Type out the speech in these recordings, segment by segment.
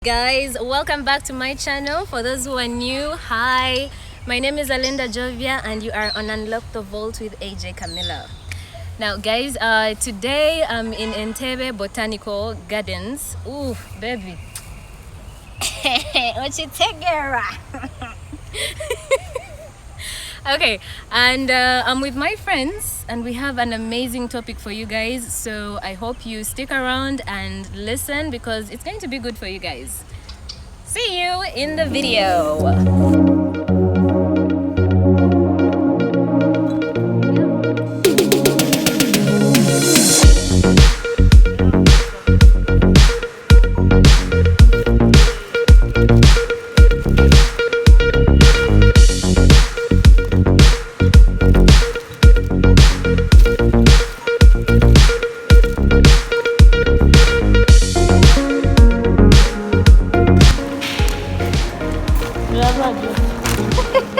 Guys, welcome back to my channel. For those who are new, hi, my name is Alinda Jovia and you are on Unlock the Vault with AJ Camilla. Now guys, today I'm in Entebbe Botanical Gardens. Ooh, baby. What you take, girl? Okay, and I'm with my friends and we have an amazing topic for you guys, so I hope you stick around and listen because it's going to be good for you guys. See you in the video.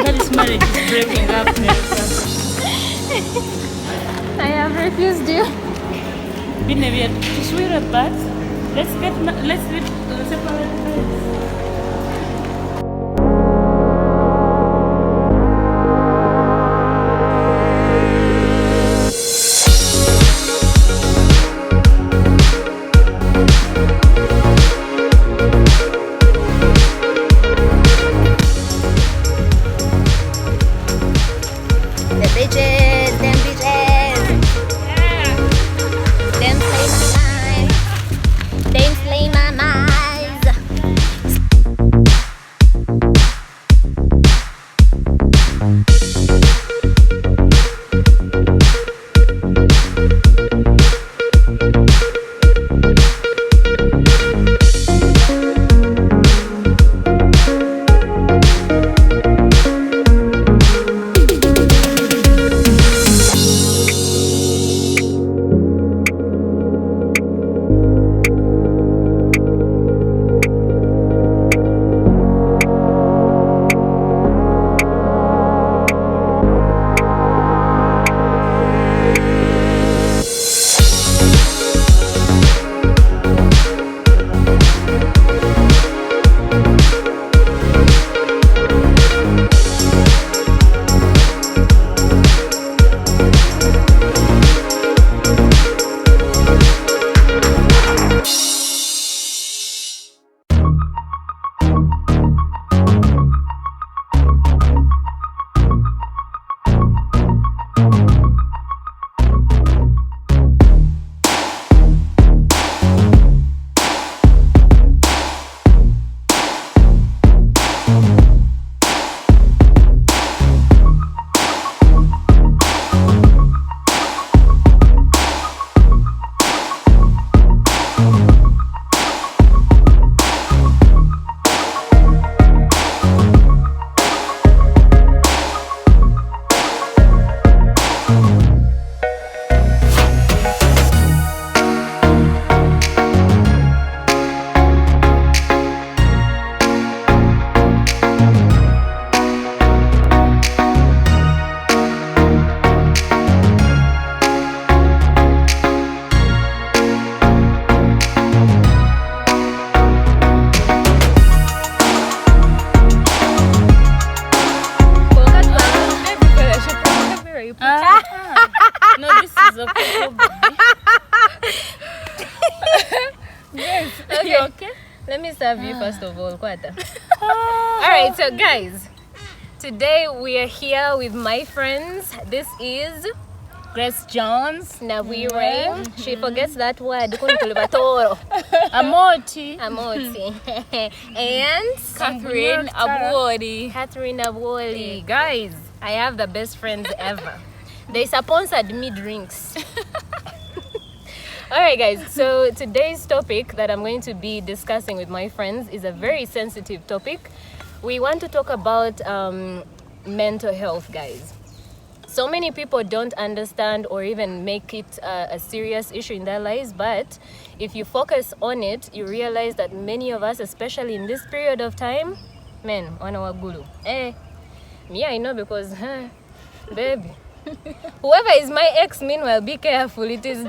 This marriage is breaking up. I have refused you. Been a bit sweet but let's separate friends. No, this is a problem. Yes. Okay. You okay? Let me serve you first of all. Alright, so guys, today we are here with my friends. This is Grace Jones. Nabwire. She forgets that word. Amoti. Amoti. And Catherine Abuori. Catherine Abwoli. Guys, I have the best friends ever. They sponsored me drinks. Alright guys, so today's topic that I'm going to be discussing with my friends is a very sensitive topic. We want to talk about mental health, guys. So many people don't understand or even make it a serious issue in their lives, but if you focus on it, you realize that many of us, especially in this period of time, men, wanawagulu. Me I know because, baby. Whoever is my ex, meanwhile, be careful. It is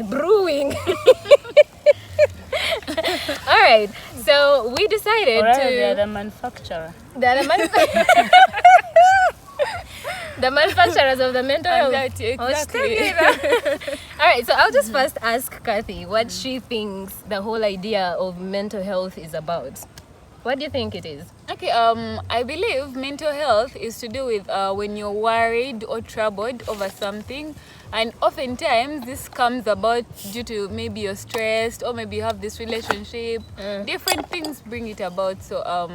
brewing. All right. So we decided Or rather, to... they are the manufacturer. The manufacturers of the mental health. Exactly. All right, so I'll just first ask Kathy what she thinks the whole idea of mental health is about. What do you think it is? Okay, I believe mental health is to do with when you're worried or troubled over something, and oftentimes this comes about due to maybe you're stressed or maybe you have this relationship. Different things bring it about. So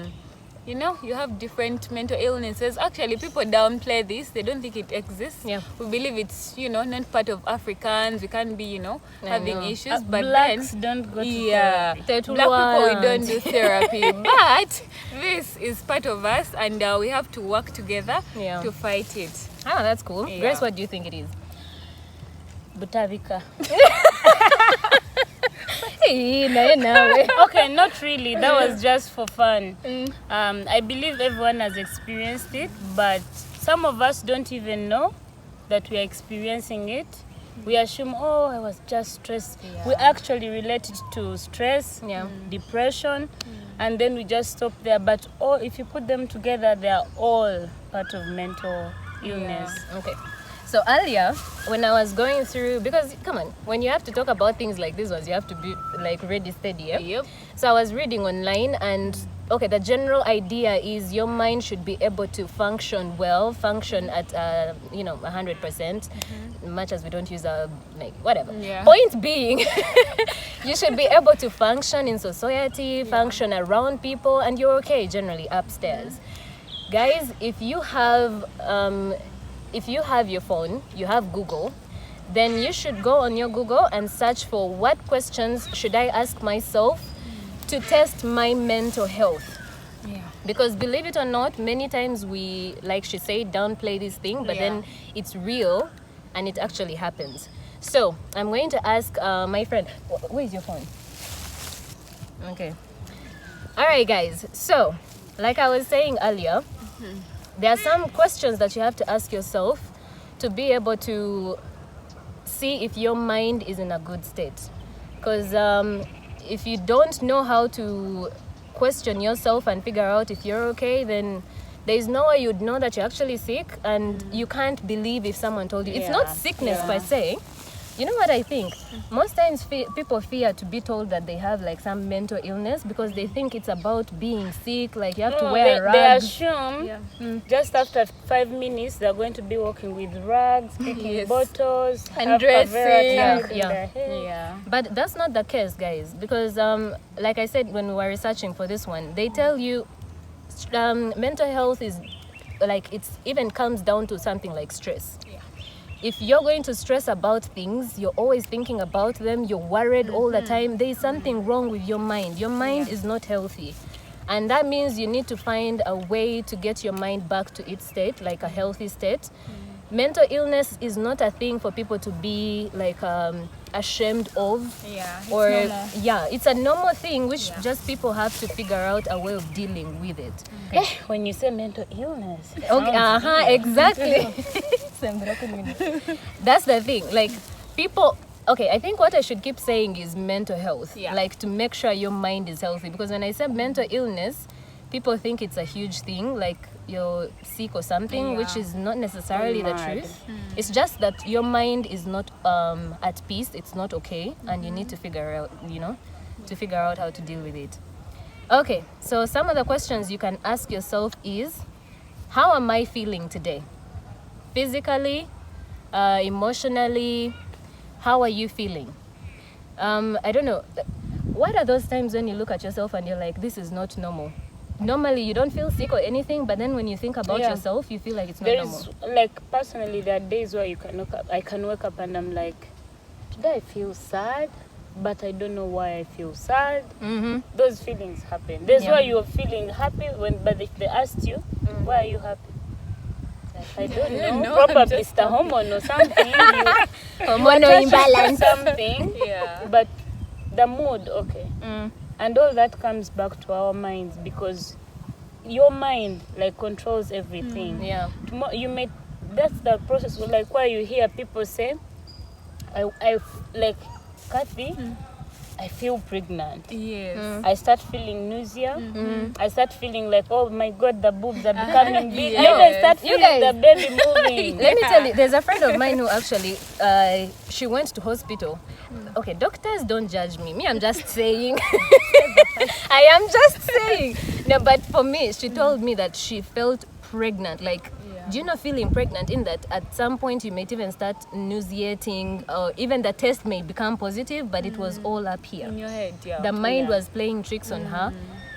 you know, you have different mental illnesses. Actually, people downplay this. They don't think it exists. Yeah. We believe it's, you know, not part of Africans. We can't be, you know, having issues. But blacks then, don't go to yeah, therapy. black people, we don't do therapy. But this is part of us, and we have to work together Yeah. to fight it. Ah, that's cool. Yeah. Grace, what do you think it is? Butavika. Okay. Okay, not really. That was just for fun. I believe everyone has experienced it, but some of us don't even know that we are experiencing it. We assume, oh, I was just stressed. Yeah. We actually relate it to stress, Yeah. depression, and then we just stop there. But all, if you put them together, they are all part of mental illness. Okay. So earlier, when I was going through, because come on, when you have to talk about things like this ones, you have to be like ready, steady. Yeah? Yep. So I was reading online, and okay, the general idea is your mind should be able to function well, function at 100%, much as we don't use like whatever. Yeah. Point being, you should be able to function in society, function around people, and you're okay generally upstairs. Guys, if you have your phone, you have Google, then you should go on your Google and search for what questions should I ask myself to test my mental health. Yeah. Because believe it or not, many times we, like she said, downplay this thing, but then it's real and it actually happens. So I'm going to ask my friend, where is your phone? Okay. All right, guys. So, like I was saying earlier, there are some questions that you have to ask yourself to be able to see if your mind is in a good state. Because if you don't know how to question yourself and figure out if you're okay, then there is no way you'd know that you're actually sick, and you can't believe if someone told you. It's not sickness per se. You know what I think? Most times people fear to be told that they have like some mental illness because they think it's about being sick, like you have to wear a rug. They assume just after 5 minutes they're going to be walking with rugs, picking bottles, And have dressing. Kavera tied in Yeah. their head. Yeah. But that's not the case, guys, because like I said when we were researching for this one, they tell you mental health is like, it's even comes down to something like stress. If you're going to stress about things, you're always thinking about them, you're worried all the time, there is something wrong with your mind. Your mind is not healthy. And that means you need to find a way to get your mind back to its state, like a healthy state. Mental illness is not a thing for people to be like ashamed of. Yeah. Or it's a normal thing which just people have to figure out a way of dealing with it. When you say mental illness, Okay, exactly. That's the thing. Like people, okay, I think what I should keep saying is mental health. Yeah. Like to make sure your mind is healthy. Because when I say mental illness, people think it's a huge thing, like you're sick or something, which is not necessarily the truth. It's just that your mind is not at peace. It's not okay, and you need to figure out, how to deal with it. Okay, so some of the questions you can ask yourself is, how am I feeling today? Physically, emotionally, how are you feeling? I don't know. What are those times when you look at yourself and you're like, this is not normal? Normally, you don't feel sick or anything, but then when you think about yourself, you feel like it's not there normal. is, like, personally, there are days where I can wake up and I'm like, today I feel sad, but I don't know why I feel sad. Those feelings happen. There's why you're feeling happy but if they asked you, why are you happy? I don't know. Probably it's the hormone or something. Hormonal imbalance. Something. But the mood, okay. And all that comes back to our minds, because your mind like controls everything. That's the process. Like why you hear people say, I like Kathy, I feel pregnant. Yes. I start feeling nausea. I start feeling like, oh my God, the boobs are becoming big. Yes. I even start You feeling guys- the baby moving. Let me tell you, there's a friend of mine who actually, she went to hospital. Okay, doctors don't judge me. I'm just saying. I am just saying. No, but for me, she told me that she felt pregnant. Like, do you know feeling pregnant in that at some point you might even start nauseating, or even the test may become positive, but it was all up here. In your head, yeah. The mind was playing tricks on her.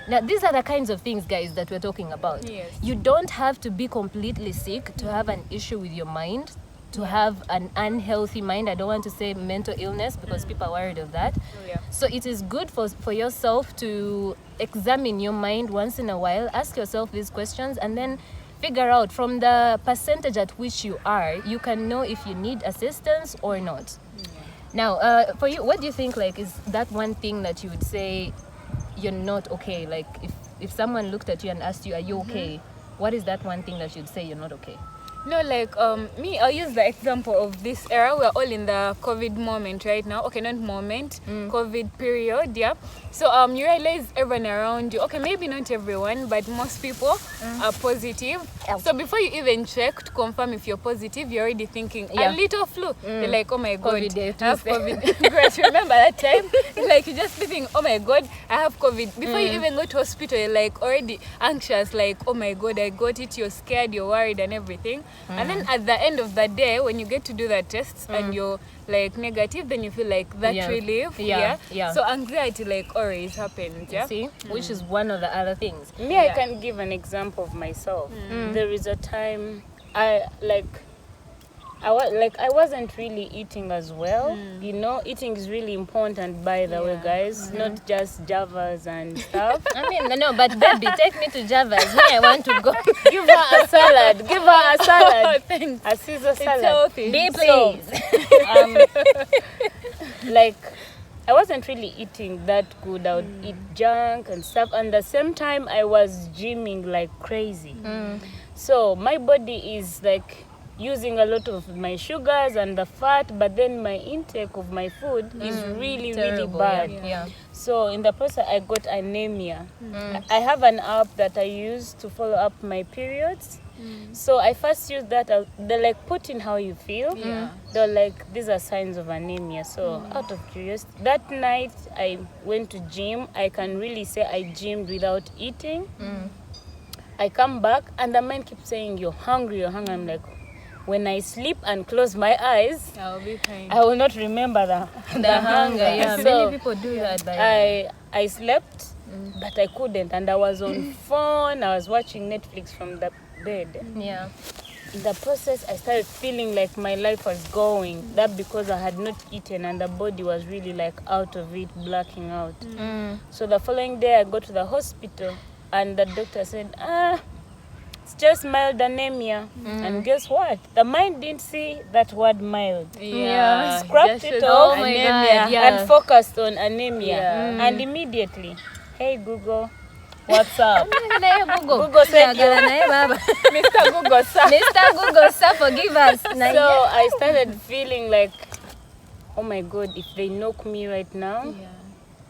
Now, these are the kinds of things, guys, that we're talking about. Yes. You don't have to be completely sick to have an issue with your mind, to have an unhealthy mind. I don't want to say mental illness because people are worried of that. Oh, yeah. So it is good for yourself to examine your mind once in a while, ask yourself these questions, and then figure out from the percentage at which you are, you can know if you need assistance or not. Now, for you, what do you think, like, is that one thing that you would say you're not okay? Like, if someone looked at you and asked you, are you okay? What is that one thing that you'd say you're not okay? No, like me, I'll use the example of this era. We're all in the COVID moment right now. Okay, not moment, COVID period, yeah. So you realize everyone around you, okay, maybe not everyone, but most people are positive. So before you even check to confirm if you're positive, you're already thinking Yeah. a little flu. You're like, oh my God, COVID day, I have COVID. Great, remember that time? Like you just be thinking, oh my God, I have COVID. Before you even go to hospital, you're like already anxious, like, oh my God, I got it. You're scared, you're worried and everything. And then at the end of the day, when you get to do the tests and you're like negative, then you feel like that Yeah. relief. Yeah. So anxiety like always happens. Yeah. See? Which is one of the other things. Me, I can give an example of myself. There is a time I wasn't really eating as well. You know, eating is really important, by the way, guys. Not just Javas and stuff. I mean, no, but baby, take me to Java's. Me, I want to go. Give her a salad. Give her a salad. Thanks. A Caesar It's salad. healthy. Be please. Like, I wasn't really eating that good. I would eat junk and stuff. And at the same time, I was gymming like crazy. So my body is like using a lot of my sugars and the fat, but then my intake of my food is really, really Terrible, bad. Yeah. So in the process, I got anemia. I have an app that I use to follow up my periods. So I first used that. They like put in how you feel. Yeah. They're like, these are signs of anemia. So out of curiosity, that night I went to gym. I can really say I gymmed without eating. I come back and the mind keeps saying, you're hungry, you're hungry. I'm like, when I sleep and close my eyes, I'll be fine. I will not remember the Hunger, yeah. So Many people do that. By I slept, but I couldn't, and I was on phone. I was watching Netflix from the bed. yeah. In the process, I started feeling like my life was going. That because I had not eaten, and the body was really like out of it, blacking out. So the following day, I go to the hospital, and the doctor said, it's just mild anemia. And guess what? The mind didn't see that word mild. Yeah. Scrapped Just it should- off Oh my anemia. God, yeah. and focused on anemia. Yeah. And immediately, hey Google, what's up? Google. Google said Gala na ye baba. Mr. Google, sir. Mr. Google, sir, forgive us. Na So ye. I started feeling like, oh my God, if they knock me right now,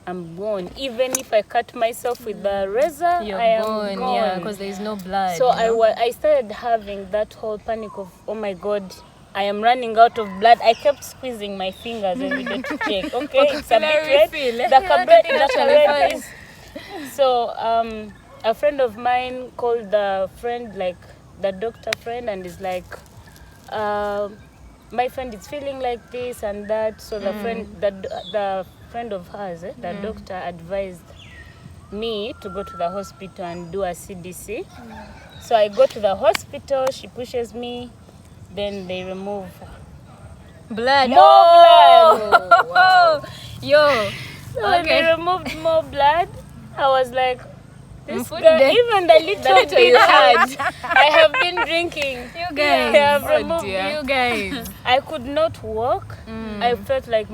I'm gone. Even if I cut myself with the razor, You're I am gone, gone. yeah, because there is no blood. So you know? I started having that whole panic of, oh my God, I am running out of blood. I kept squeezing my fingers every day to check. Okay, it's a bit red. The red is. So a friend of mine called the friend, like the doctor friend, and is like, my friend is feeling like this and that. So the the friend of hers, the doctor advised me to go to the hospital and do a CDC. So I go to the hospital, she pushes me, then they remove blood. more Oh! blood. Wow. Yo. So when they Okay. removed more blood, I was like, this Food girl, day. even the little bit I have been drinking. You guys. They have Oh removed dear. it. You guys. I could not walk. I felt like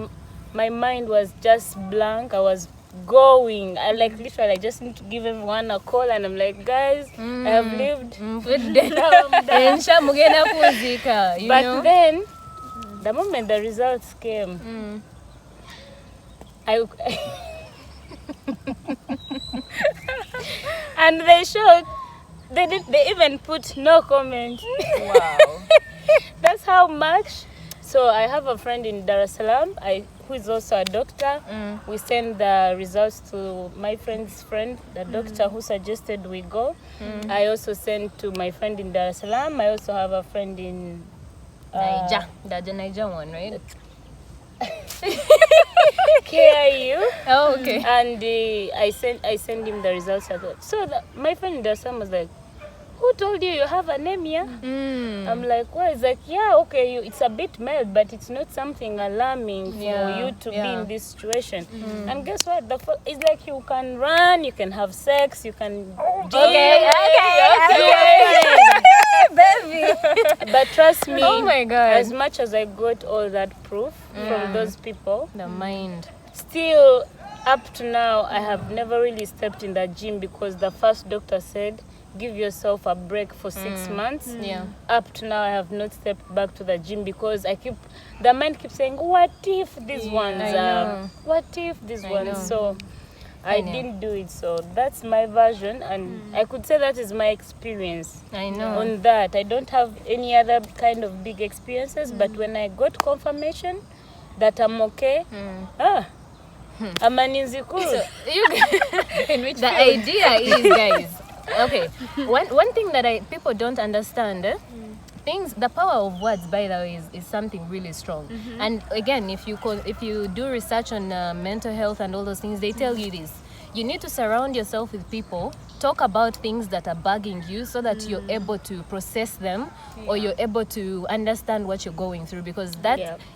my mind was just blank. I was going. I like literally, I just need to give everyone a call, and I'm like, guys, I have lived. Food day. Ensha mugenda kuzika, you But know. then, the moment the results came, I and they showed they even put no comment. Wow. That's how much. So I have a friend in Dar es Salaam who is also a doctor. We send the results to my friend's friend, the doctor who suggested we go. I also sent to my friend in Dar es Salaam. I also have a friend in Niger. That's the Niger one, right? KIU. Oh, okay. And I sent him the results. So my friend in Dar es Salaam was like, who told you you have anemia? I'm like, well, it's like, yeah, okay, it's a bit mild, but it's not something alarming for you to be in this situation. And guess what? It's like you can run, you can have sex, you can Okay. baby. But trust me, Oh my God. as much as I got all that proof from those people, The mind. still up to now, I have never really stepped in the gym because the first doctor said, give yourself a break for 6 months. Yeah. Up to now, I have not stepped back to the gym because the mind keeps saying, what if these ones I are, know. what if these ones? know. So I know. didn't do it. So that's my version. And I could say that is my experience I know. on that. I don't have any other kind of big experiences, but when I got confirmation that I'm okay, I'm an insecure. In which The idea is, guys. Okay, one thing that people don't understand, the power of words, by the way, is something really strong. And again, if you do research on mental health and all those things, they tell you this: you need to surround yourself with people, talk about things that are bugging you, so that you're able to process them, or you're able to understand what you're going through. Because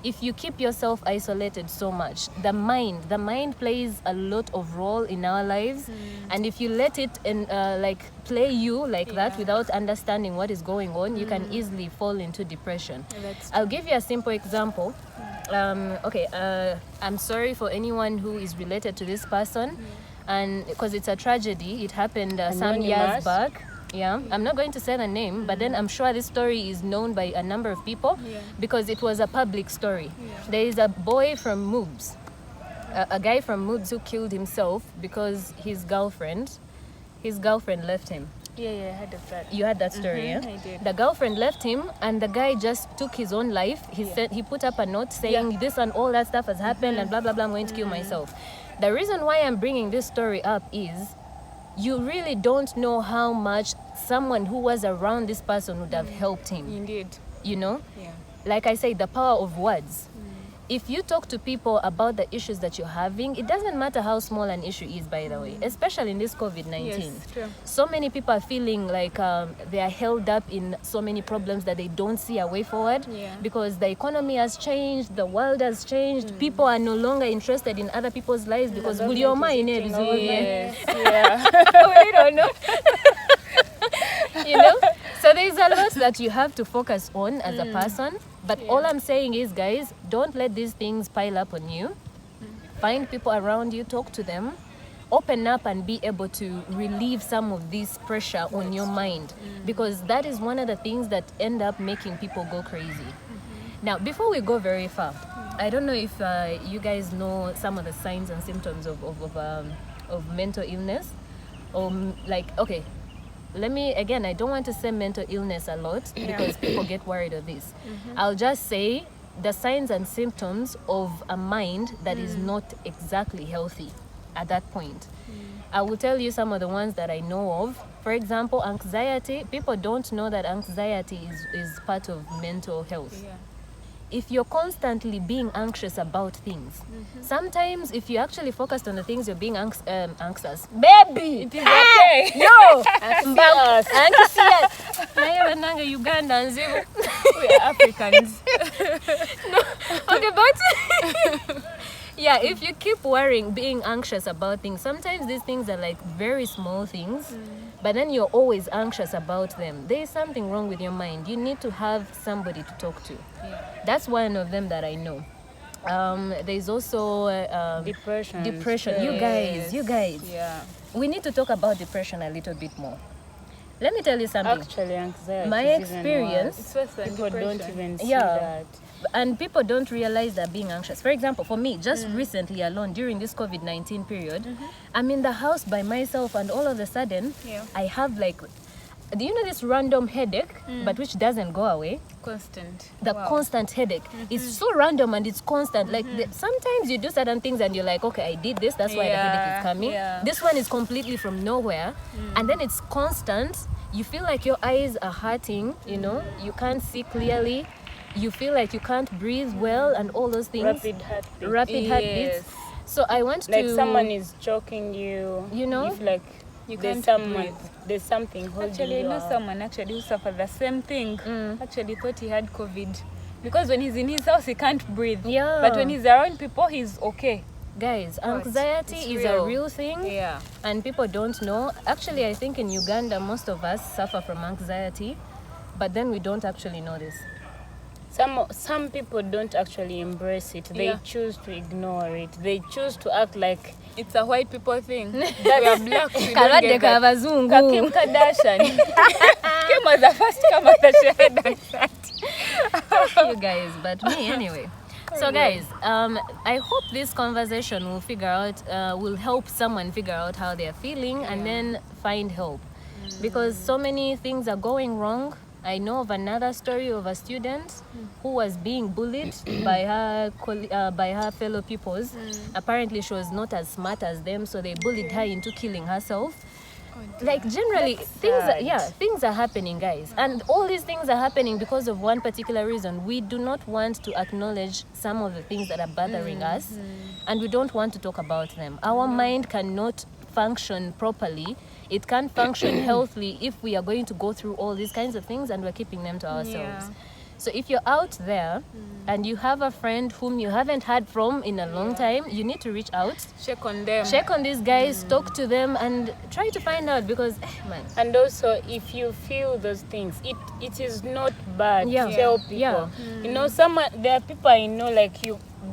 if you keep yourself isolated so much, the mind plays a lot of role in our lives, and if you let it play you like that without understanding what is going on, you can easily fall into depression. I'll give you a simple example. I'm sorry for anyone who is related to this person, and because it's a tragedy, it happened some years Anonymous. back. Yeah, I'm not going to say the name, but then I'm sure this story is known by a number of people because it was a public story. There is a boy from Moobs, a guy from Moobs who killed himself because his girlfriend left him. Yeah, I heard of that. You had that story, yeah? I did. The girlfriend left him, and the guy just took his own life. He put up a note saying this and all that stuff has happened and blah blah blah. I'm going to kill myself. The reason why I'm bringing this story up is you really don't know how much someone who was around this person would have helped him. Indeed. You know, Yeah. like I say, the power of words. If you talk to people about the issues that you're having, it doesn't matter how small an issue is, by the way, especially in this COVID-19. Yes, true. So many people are feeling like they are held up in so many problems that they don't see a way forward because the economy has changed, the world has changed, people are no longer interested in other people's lives because we don't know. Yes. We don't know. You know? So there's a lot that you have to focus on as a person. But all I'm saying is, guys, don't let these things pile up on you. Find people around you, talk to them, open up and be able to relieve some of this pressure on your mind. Because that is one of the things that end up making people go crazy. Now, before we go very far, I don't know if you guys know some of the signs and symptoms of mental illness. I don't want to say mental illness a lot because people get worried of this. I'll just say the signs and symptoms of a mind that is not exactly healthy at that point. I will tell you some of the ones that I know of. For example, anxiety. People don't know that anxiety is part of mental health. Yeah. If you're constantly being anxious about things, sometimes if you actually focused on the things you're being anxious, baby, It is okay. yo, Anxious. Uganda We are Africans. okay, but yeah, if you keep worrying, being anxious about things, sometimes these things are like very small things, but then you're always anxious about them. There is something wrong with your mind. You need to have somebody to talk to. That's one of them that I know. There's also Depression. depression. You guys, Yeah. we need to talk about depression a little bit more. Let me tell you something. Actually, anxiety. My is even experience- worse. It's worse than People depression. don't even see Yeah. that. And people don't realize they're being anxious. For example, for me, just recently alone during this COVID-19 period, I'm in the house by myself, and all of a sudden, I have like, do you know this random headache, but which doesn't go away? Constant. The constant headache. It's so random and it's constant. Like sometimes you do certain things and you're like, okay, I did this, that's why the headache is coming. This one is completely from nowhere, and then it's constant. You feel like your eyes are hurting, you know, you can't see clearly, you feel like you can't breathe well, and all those things. Rapid heartbeats. So I want to, like someone is choking you, you know, if like You there's can't breathe. there's something holding Actually, I you know up. someone actually who suffered the same thing. Actually thought he had COVID. Because when he's in his house, he can't breathe. Yeah. But when he's around people, he's okay. guys, But anxiety it's is real. a real thing. Yeah. And people don't know. Actually, I think in Uganda, most of us suffer from anxiety, but then we don't actually know this. Some people don't actually embrace it. They Yeah. choose to ignore it. They choose to act like It's a white people thing. We are black. We don't Kalade get ka that. bazungu. Kim Kardashian. Kim was the first to come out that she had anxiety. You guys, but me anyway. So guys, I hope this conversation will help someone figure out how they're feeling and then find help, because so many things are going wrong. I know of another story of a student who was being bullied by her fellow pupils. Apparently she was not as smart as them, so they bullied her into killing herself. Like generally things are happening, guys, and all these things are happening because of one particular reason. We do not want to acknowledge some of the things that are bothering us, and we don't want to talk about them. Our mind cannot function properly. It can't function healthily if we are going to go through all these kinds of things and we're keeping them to ourselves. So if you're out there and you have a friend whom you haven't heard from in a long time, you need to reach out. Check on them. Check on these guys, talk to them, and try to find out, because man. And also, if you feel those things, it is not bad to tell people. You know, there are people I know like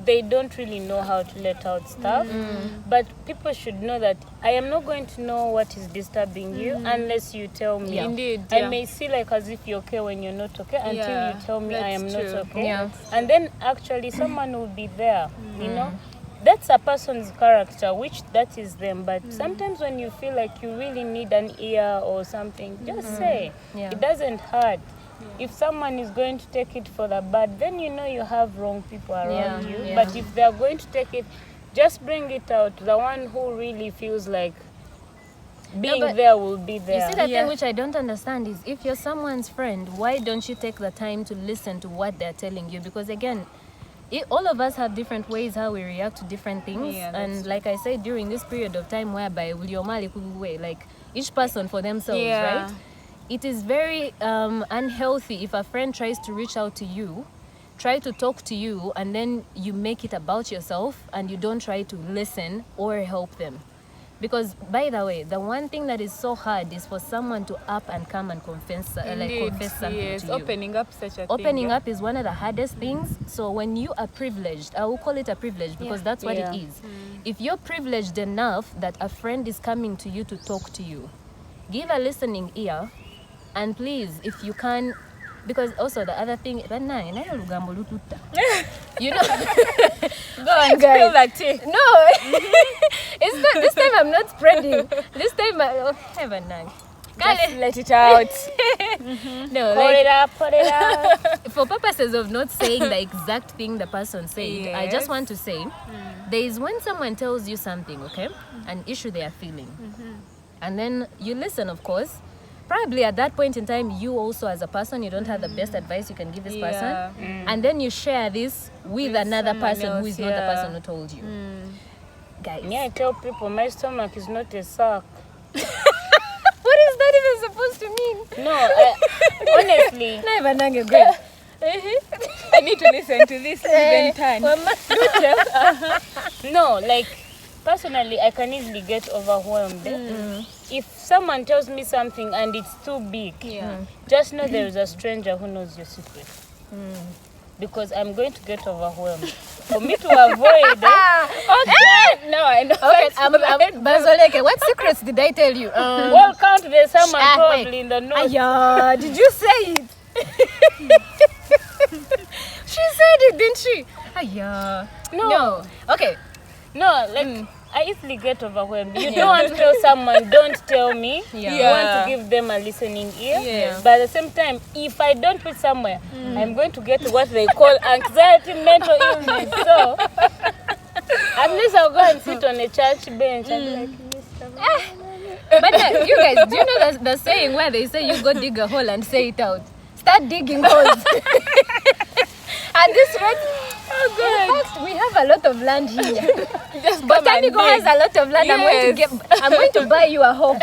they don't really know how to let out stuff, but people should know that I am not going to know what is disturbing you unless you tell me. Indeed. I may see like as if you're okay when you're not okay until you tell me I am That's not true. okay. And then actually someone will be there, you know. That's a person's character, which that is them. But sometimes when you feel like you really need an ear or something, just say. It doesn't hurt. If someone is going to take it for the bad, then you know you have wrong people around you. But if they are going to take it, just bring it out. The one who really feels like being there will be there. You see, the thing which I don't understand is, if you're someone's friend, why don't you take the time to listen to what they're telling you? Because again, all of us have different ways how we react to different things. And like I said, during this period of time whereby like each person for themselves, right? It is very unhealthy if a friend tries to reach out to you, try to talk to you, and then you make it about yourself and you don't try to listen or help them. Because, by the way, the one thing that is so hard is for someone to up and come and confess something to you. Opening up such a thing. Opening up is one of the hardest things. So when you are privileged, I will call it a privilege because that's what it is. If you're privileged enough that a friend is coming to you to talk to you, give a listening ear. And please, if you can, because also the other thing, you know, Go on, guys. That tea. No, it's not. This time I'm not spreading. This time, heaven, Just let it out. No, Put it up. For purposes of not saying the exact thing the person said, I just want to say, there is when someone tells you something, okay, an issue they are feeling, and then you listen, of course. Probably at that point in time, you also as a person, you don't have the best advice you can give this person. And then you share this with another person who is not the person who told you. Guys. Yeah, I tell people my stomach is not a sack. What is that even supposed to mean? No, honestly. I need to listen to this even time. No, like, personally, I can easily get overwhelmed. If someone tells me something and it's too big, just know there is a stranger who knows your secret. Because I'm going to get overwhelmed. For me to avoid Okay. No, I know. Okay, Bazoleke, what secrets did I tell you? well, count there's someone probably in the north. Yeah, did you say it? She said it, didn't she? Yeah. No. Okay. No, like I easily get overwhelmed. You don't want to tell someone, don't tell me. Yeah. You want to give them a listening ear. Yeah. But at the same time, if I don't put somewhere, I'm going to get what they call anxiety, mental illness. So at least I'll go and sit on a church bench and be like, Mr. But you guys, do you know the saying where they say you go dig a hole and say it out? Start digging holes. At this rate, in fact, we have a lot of land here. Botanical has a lot of land. I'm going to buy you a home.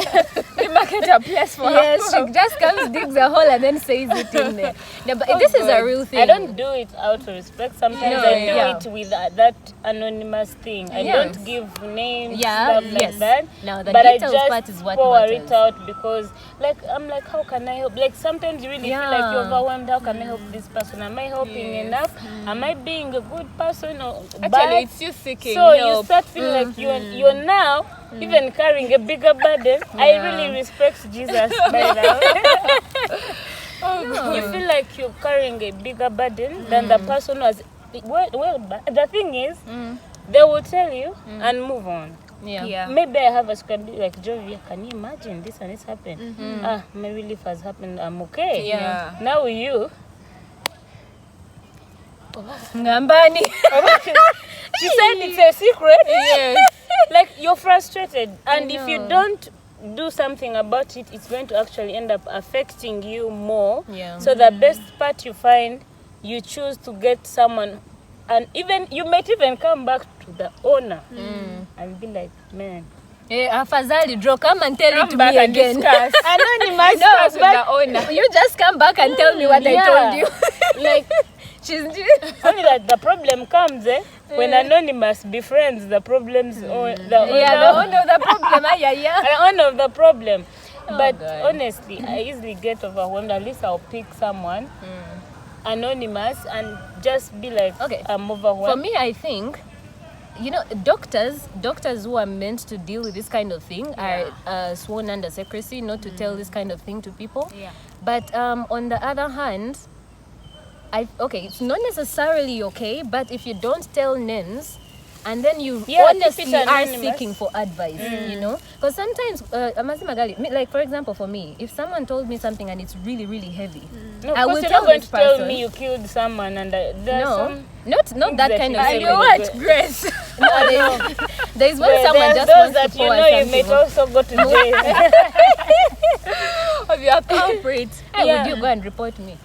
You market a place for Yes, she just comes, digs a hole, and then says it in there. No, but this is a real thing. I don't do it out of respect. Sometimes No, I do yeah. it with that anonymous thing. I Yes. don't give names, Yeah, stuff like yes. that. Now, the but I details just part is what pour matters. it out because, like, I'm like, how can I help? Like, sometimes you really feel like you're Yeah. overwhelmed. How can I help this person? Am I helping enough? Am I being a good person or Actually, bad? it's you seeking So help. you start feeling like you're now even carrying a bigger burden. I really respect Jesus by now. You feel like you're carrying a bigger burden than the person who has. Well, the thing is, they will tell you and move on. Yeah. Maybe I have a script like Jovia. Can you imagine this and this happened? My relief has happened. I'm okay. Yeah. Now you. Ngambani. She said it's a secret. Yes. Like you're frustrated, and if you know. don't do something about it, it's going to actually end up affecting you more. Yeah. So the best part you find, you choose to get someone, and even you might even come back to the owner and be like, man, Afazali, draw, come and tell it to back me and again. discuss. anonymous, No, With the owner. You just come back and tell me what I told you. like She's only that the problem comes when anonymous befriends the problems or the owner of the problem. the owner of the problem. But God. honestly, I easily get overwhelmed. At least I'll pick someone anonymous and just be like, Okay. I'm For overwhelmed. me, I think, you know, doctors who are meant to deal with this kind of thing are sworn under secrecy, not to tell this kind of thing to people. Yeah. But on the other hand, it's not necessarily okay, but if you don't tell names, and then you Yeah, keep honestly it are anonymous. seeking for advice, you know? Because sometimes, like for example, for me, if someone told me something and it's really, really heavy, No, I of will course you're tell not going this to tell person. me you killed someone and there's No, some... not that kind of And thing. you what, Grace? No, there's when There- someone there's just those wants that to you pour know you something may also go to jail. Of your culprit. Hey, Yeah. would you go and report me?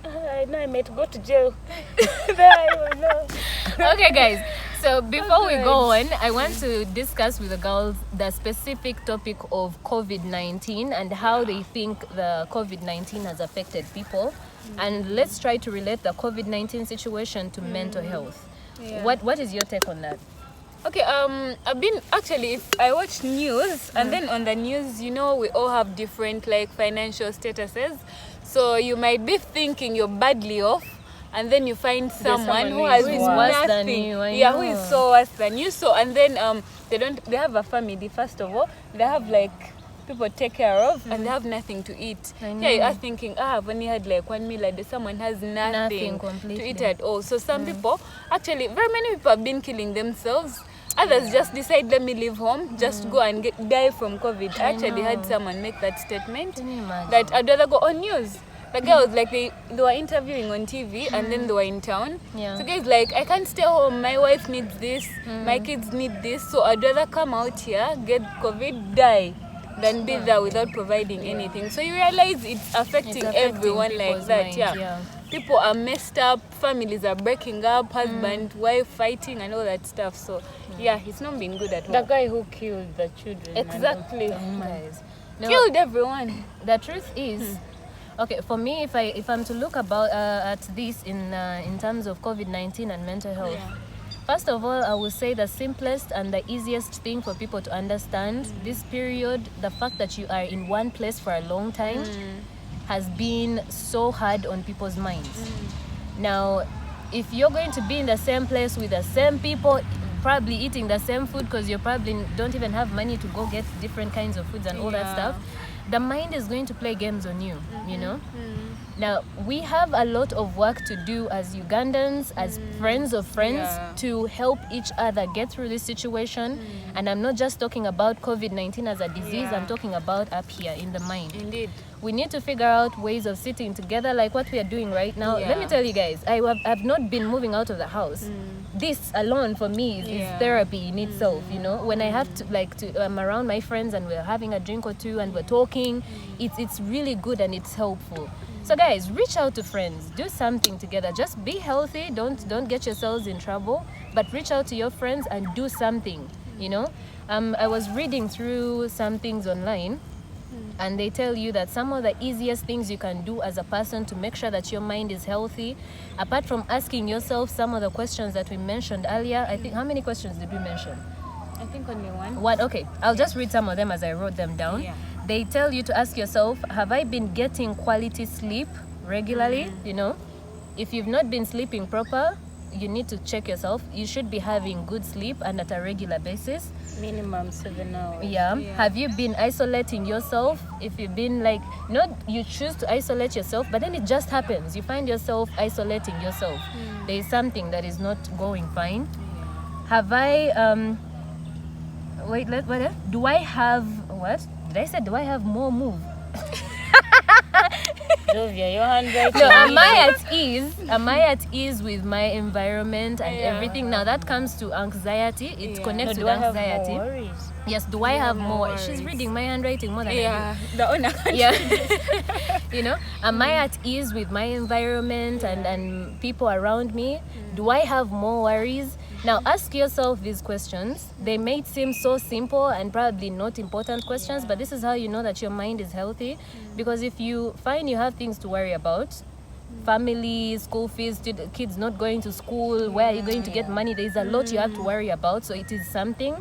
I know I might go to jail. Then I will know. Okay, guys. So before we go on, I want to discuss with the girls the specific topic of COVID-19 and how they think the COVID-19 has affected people. And let's try to relate the COVID-19 situation to mental health. Yeah. What is your take on that? Okay, I've been actually, if I watch news, and then on the news, you know, we all have different like financial statuses. So you might be thinking you're badly off, and then you find someone who has who is worse than nothing. you, I Yeah, who know. is so worse than you. So and then they have a family first of all. They have like people to take care of, and they have nothing to eat. I Yeah, you know. are thinking, I've only had like 1 meal a day. Someone has nothing to completely. eat at all. So some people, actually, very many people have been killing themselves. Others just decide, let me leave home, just go and die from COVID. I actually had someone make that statement Can you imagine? that I'd rather go on news. The guy was like, they were interviewing on TV and then they were in town. Yeah. So guys like, I can't stay home, my wife needs this, my kids need this, so I'd rather come out here, get COVID, die, than be there without providing anything. So you realize it's affecting everyone like people's that. minds, Yeah. People are messed up, families are breaking up, husband, wife fighting and all that stuff. So yeah, it's not been good at The all. guy who killed the children. Exactly. Guys. No, Killed everyone. the truth is, okay, for me, if I'm to look about at this in terms of COVID-19 and mental health, first of all, I will say the simplest and the easiest thing for people to understand this period, the fact that you are in one place for a long time, has been so hard on people's minds. Now, if you're going to be in the same place with the same people, probably eating the same food because you probably don't even have money to go get different kinds of foods and all that stuff, the mind is going to play games on you, you know? Now, we have a lot of work to do as Ugandans, as friends of friends, to help each other get through this situation. And I'm not just talking about COVID-19 as a disease, I'm talking about up here in the mind. Indeed. We need to figure out ways of sitting together like what we are doing right now. Let me tell you guys, I've not been moving out of the house. This alone for me is therapy in itself, you know. When I have to I'm around my friends and we're having a drink or two and we're talking, it's really good and it's helpful. So guys, reach out to friends, do something together. Just be healthy, don't get yourselves in trouble, but reach out to your friends and do something, you know. I was reading through some things online, and they tell you that some of the easiest things you can do as a person to make sure that your mind is healthy, apart from asking yourself some of the questions that we mentioned earlier. I think, how many questions did we mention? I think only one. One, okay. I'll just read some of them as I wrote them down. Yeah. They tell you to ask yourself, have I been getting quality sleep regularly? You know, if you've not been sleeping proper, you need to check yourself. You should be having good sleep and at a regular basis. Minimum 7 hours. Yeah. Have you been isolating yourself? If you've been like, not you choose to isolate yourself, but then it just happens. You find yourself isolating yourself. There is something that is not going fine. Have I, wait, what? Do I have, what? Did I say, do I have more move? Jovia, your handwriting. No, am I at ease? Am I at ease with my environment and everything? Now that comes to anxiety. It connects with anxiety. More worries? Yes, do I have more? She's reading my handwriting more than I do. The owner. Yeah. You know, am I at ease with my environment and people around me? Do I have more worries? Now ask yourself these questions. They may seem so simple and probably not important questions, but this is how you know that your mind is healthy. Because if you find you have things to worry about, family, school fees, kids not going to school, where are you going to get money? There's a lot you have to worry about, so it is something.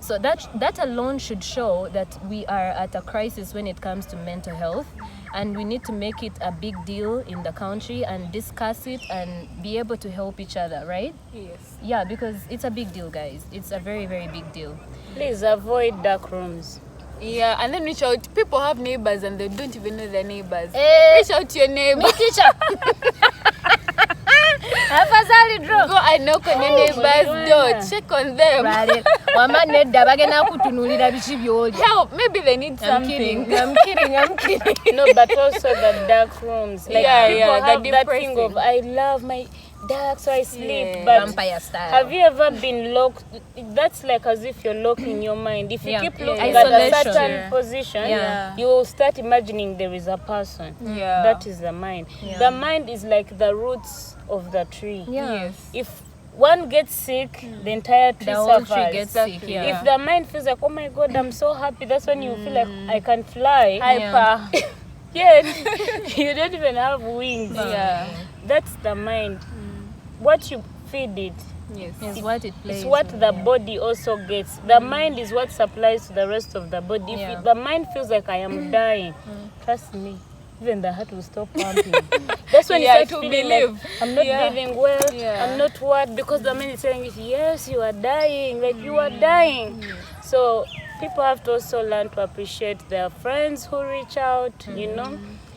So that alone should show that we are at a crisis when it comes to mental health, and we need to make it a big deal in the country and discuss it and be able to help each other, right? Yes. Yeah, because it's a big deal, guys. It's a very, very big deal. Please avoid dark rooms. Yeah, and then reach out. People have neighbors and they don't even know their neighbors. Reach out to your neighbor. Me teacher. Afadhali draw. Go and knock on your neighbor's door. Check on them. Right. Wama nedda bagenda kutunulira bichi byoli. Help. Maybe they need I'm something. kidding. I'm kidding. No, but also the dark rooms. Like people have the that depressing thing of I love my dark, so I sleep. Yeah. But Vampire style. have you ever been locked? That's like as if you're locking your mind. If you Yeah. keep looking Isolation. at a certain Yeah. position, Yeah. you will start imagining there is a person. Yeah. That is the mind. Yeah. The mind is like the roots of the tree. Yeah. Yes. If one gets sick, the entire tree The whole suffers. tree gets sick. Yeah. If the mind feels like, oh my God, I'm so happy, that's when you feel like I can fly. Yeah. Yet you don't even have wings. Yeah. That's the mind. What you feed it Yes. Is what it plays. is what the body also gets. The mind is what supplies to the rest of the body. If Yeah. the mind feels like I am dying, trust me, even the heart will stop pumping. That's when you Yeah, start to feeling believe. like I'm not breathing well, Yeah. I'm not what, because the mind is saying, yes, you are dying, like you are dying. So people have to also learn to appreciate their friends who reach out, you know.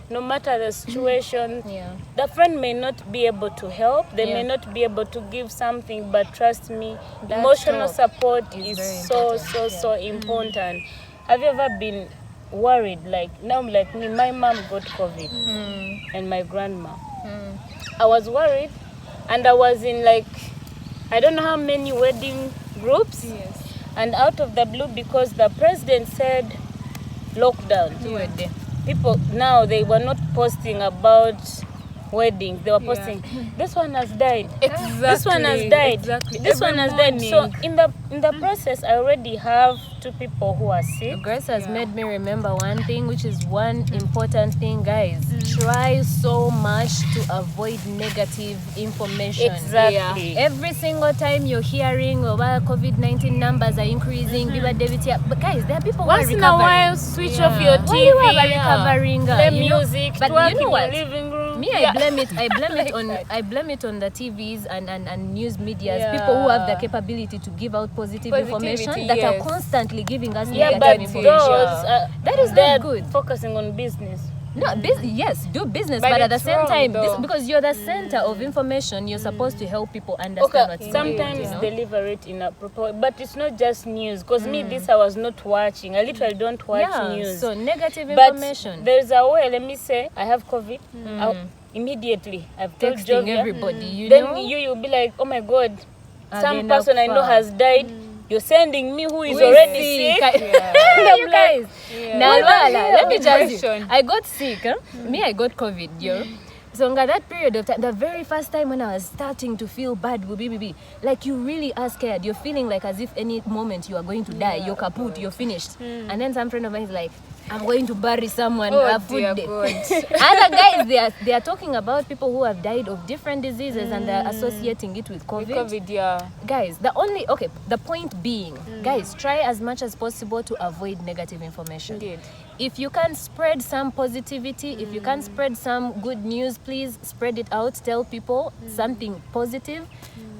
No matter the situation, Yeah. the friend may not be able to help, they may Yeah. not be able to give something, but trust me, That emotional talk support is is very so, important. so important. Have you ever been worried? Like now, like me, my mom got COVID and my grandma. I was worried, and I was in like, I don't know how many wedding groups, Yes. and out of the blue, because the president said lockdown. People now, they were not posting about weddings, they were posting this one has died, this one has died, Exactly. this Every one has died. So morning. in the process, I already have 2 people who are sick. Grace has made me remember one thing, which is one important thing, guys. Try so much to avoid negative information. Exactly. Every single time you're hearing about COVID-19 numbers are increasing, but guys, there are people Once who are in a while, recovering. switch off your Why TV. you have a recovering? Play You know? music, But twerk you know in what? your living room. Me, I blame it on the TVs and news medias, people who have the capability to give out positive information that are yes. constantly giving us Yeah, negative but information. those That is they're not good. focusing on business. No, yes, do business, But but at the it's same wrong, time, though. because you're the center of information, you're supposed to help people understand what's Okay, going on, sometimes you know? deliver it in a proper, but it's not just news. Because me, this I was not watching. I literally don't watch Yeah, news. so negative But information. there's a way. Let me say, I have COVID. Immediately, I've told Texting Jovia. everybody, you Then know? you'll be like, oh my God, some Again, person I know far. has died. You're sending me who is We already sick. sick. You guys. Now, What the Lala, hell? let me tell you. Depression. I got sick. Huh? Me, I got COVID, yo. So in that period of time, the very first time when I was starting to feel bad, like you really are scared. You're feeling like as if any moment you are going to die. You're kaput, you're finished. And then some friend of mine is like, I'm going to bury someone. Oh, food dear day. God. Other guys, they are talking about people who have died of different diseases and they're associating it with COVID. COVID, yeah. Guys, the point being, guys, try as much as possible to avoid negative information. Indeed. If you can spread some positivity, if you can spread some good news, please spread it out. Tell people something positive.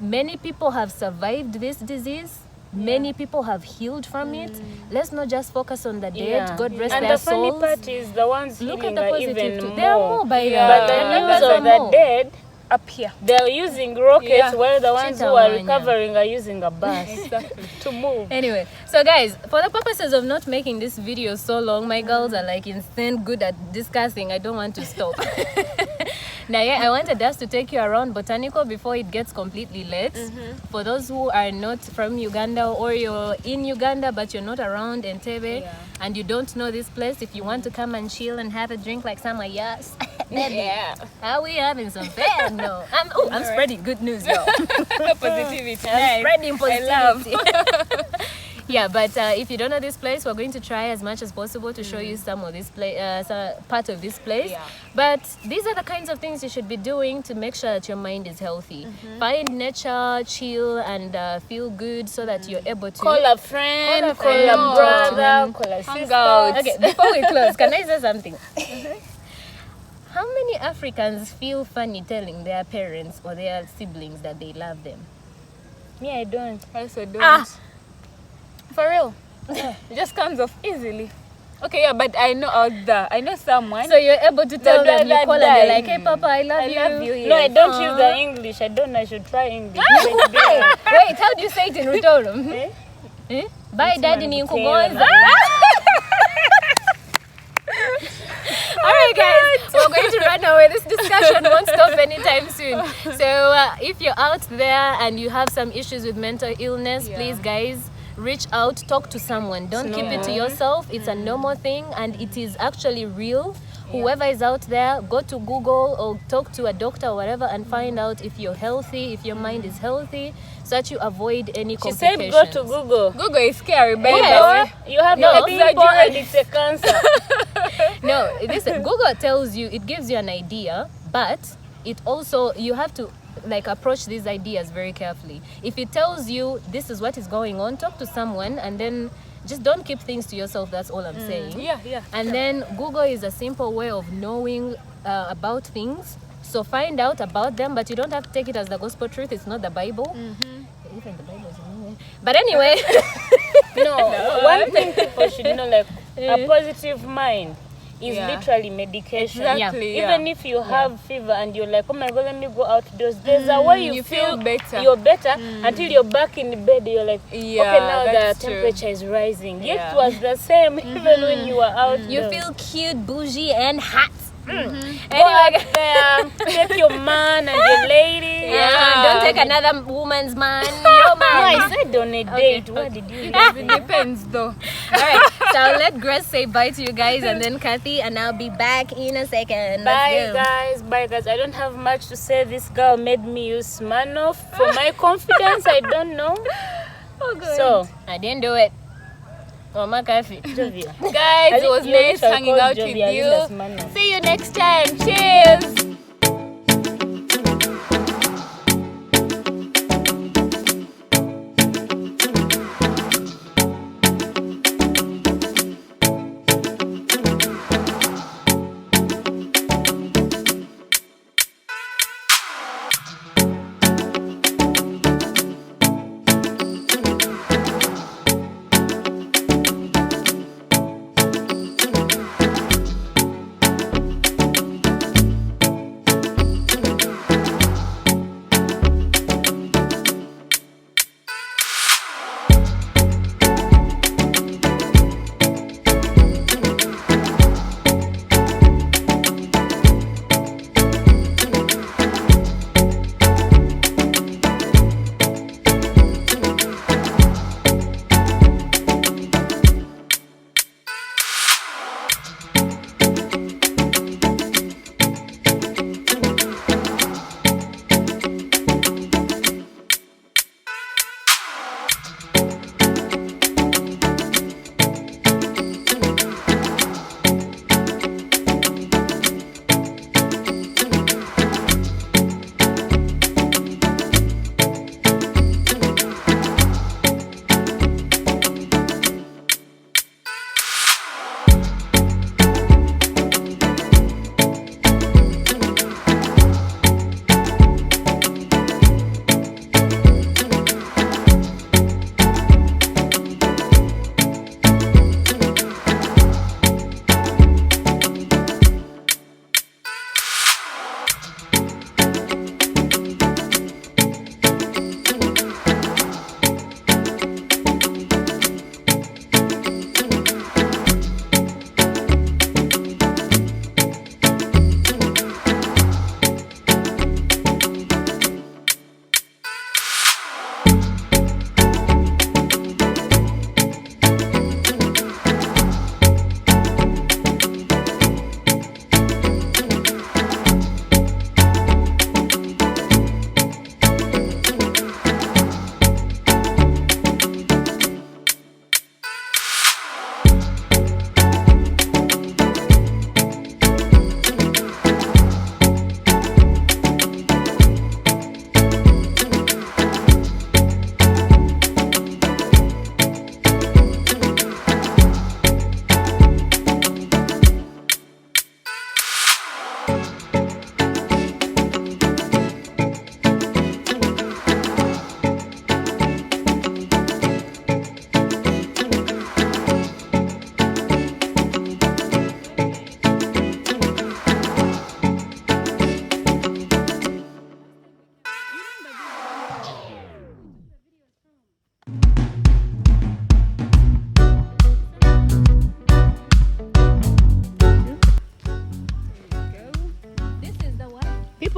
Many people have survived this disease. Many people have healed from it. Let's not just focus on the dead. Yeah. God rest And their the funny souls. part is the ones Look healing at the are positive even too. more. They are more by Yeah. But the the news numbers of are the more. dead, Up here. they're using rockets, Yeah. while the ones who are Chitawanya. recovering are using a bus Exactly. to move. Anyway, so guys, for the purposes of not making this video so long, my girls are like insane good at discussing. I don't want to stop. Now, yeah, I wanted us to take you around Botanical before it gets completely late. For those who are not from Uganda or you're in Uganda but you're not around Entebbe and you don't know this place, if you want to come and chill and have a drink like some of yes, Yeah. how we having some fun? No, I'm spreading good news, y'all. Positivity. I'm spreading I love. positivity. Yeah, but if you don't know this place, we're going to try as much as possible to show you some of this part of this place. Yeah. But these are the kinds of things you should be doing to make sure that your mind is healthy. Find nature, chill, and feel good so that you're able to Call a friend, call friend, a talk to brother, call a Hang sister. out. Okay, before we close, can I say something? How many Africans feel funny telling their parents or their siblings that they love them? Me, I don't. I also don't. Ah. For real. It just comes off easily. Okay, yeah, but I know out there. I know someone. So you're able to tell them, you that call and you're guy. like, hey Papa, I love I you. love you. No, I Yes. don't use the English. I don't know. I should try English. Wait, how do you say it in Rutorum? Eh? Eh? Bye, Daddy, ni Taylor. nkugonza. Alright guys, we're going to run away. This discussion won't stop anytime soon. So if you're out there and you have some issues with mental illness, please guys, reach out, talk to someone. Don't keep it to yourself. It's a normal thing and it is actually real. Whoever is out there, go to Google or talk to a doctor or whatever and find out if you're healthy, if your mind is healthy, so that you avoid any She said complications. go to Google. Google is scary, baby. Yeah. You have No, a pimple and it's a cancer. No, listen, Google tells you, it gives you an idea, but it also, you have to like approach these ideas very carefully. If it tells you this is what is going on, talk to someone and then just don't keep things to yourself. That's all I'm saying. Yeah. And then Google is a simple way of knowing about things. So find out about them, but you don't have to take it as the gospel truth. It's not the Bible. Even the Bible is nowhere. But anyway, No, one thing people should know, like a positive mind is Yeah. literally medication. Exactly. Yeah. Even if you have fever and you're like, oh my God, let me go outdoors. There's a way you You feel better. You're better until you're back in the bed. You're like, Yeah, okay, now the that's true. temperature is rising. Yet Yeah. it was the same even when you were out. you feel cute, bougie, and hot. Go out there, take your man and your lady. Don't take another woman's man. Your No, man. I said on a date. What did you It depends though. All right, so I'll let Grace say bye to you guys and then Kathy, and I'll be back in a second. Bye guys. I don't have much to say. This girl made me use Smirnoff for my confidence. I don't know. Oh good. So, I didn't do it. Oh, my coffee. Jovia. Guys, it was You nice literally hanging called out Jovia with Linda's you. Smirnoff. See you next time. Cheers.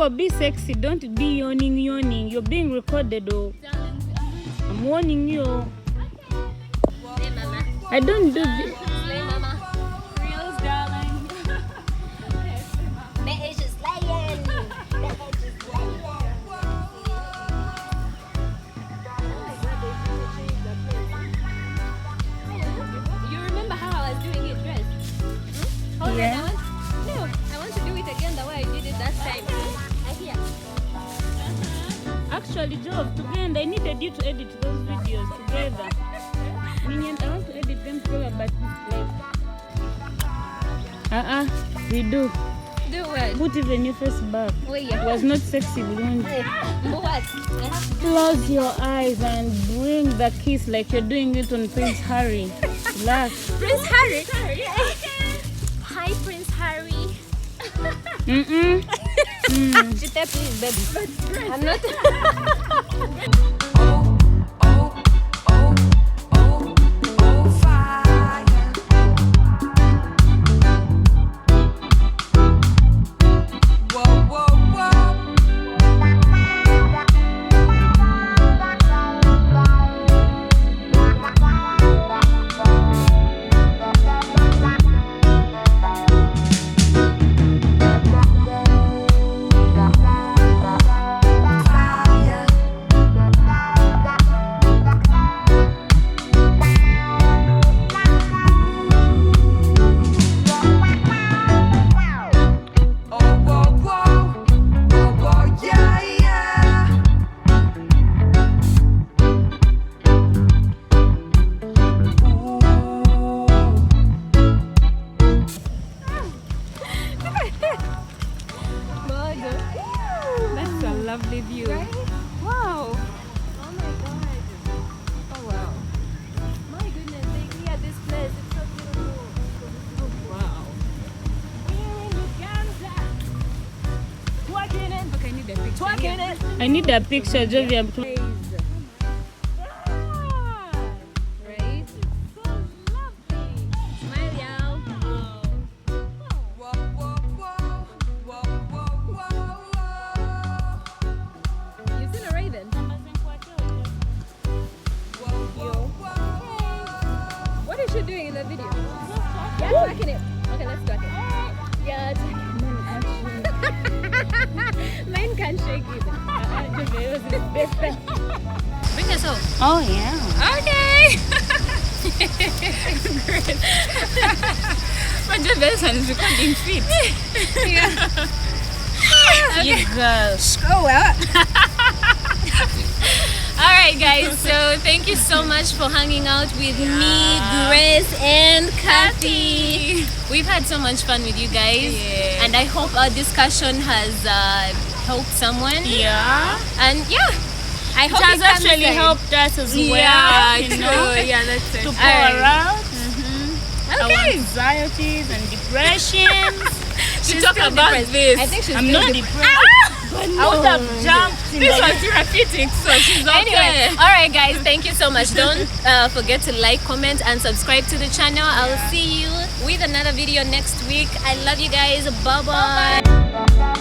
Remember, be sexy. Don't be yawning. You're being recorded, oh. I'm warning you. Hey, mama. I don't do this. Slay, mama. Reels, darling. That is just slaying. You remember how I was doing it dressed? Hold Yeah. on, I want to do it again the way I did it that time. I hear. Actually, Job, together, I needed you to edit those videos together. Minion, I want to edit them together, but like, we do. Do what? Put even your face back. Wait, It yeah. was not sexy. Blonde. What? I have to Close your eyes and bring the kiss like you're doing it on Prince Harry. Relax. Prince Harry. Hi, Prince Harry. Chite, please, baby. I'm not. That's a lovely view. Wow. Oh my god. Oh wow. My goodness, they cleared this place. It's so beautiful. Wow. Okay, I need a picture. I need a picture, Jovi. Right? Smile, y'all. You seen a raven? What is she doing in the video? Yeah, tracking it. Okay, let's track it. Yeah, mine can't shake it. Bring us home. Oh, yeah. Okay. Great. But the best one is recording feet. You girls. Oh well. Alright guys, so thank you so much for hanging out with me, Grace and Kathy. We've had so much fun with you guys, and I hope our discussion has helped someone. Yeah. And yeah, I It hope has it comes actually in. helped us as well. Yeah, you true. know, Yeah, that's it. to pour Alright. out our Okay. anxieties and depressions. To talk about this. I think she's I'm still not depressed. depressed. I would have jumped in This the was therapeutic, so she's okay. Anyway, all right, guys, thank you so much. Don't forget to like, comment, and subscribe to the channel. I'll see you with another video next week. I love you guys. Bye bye.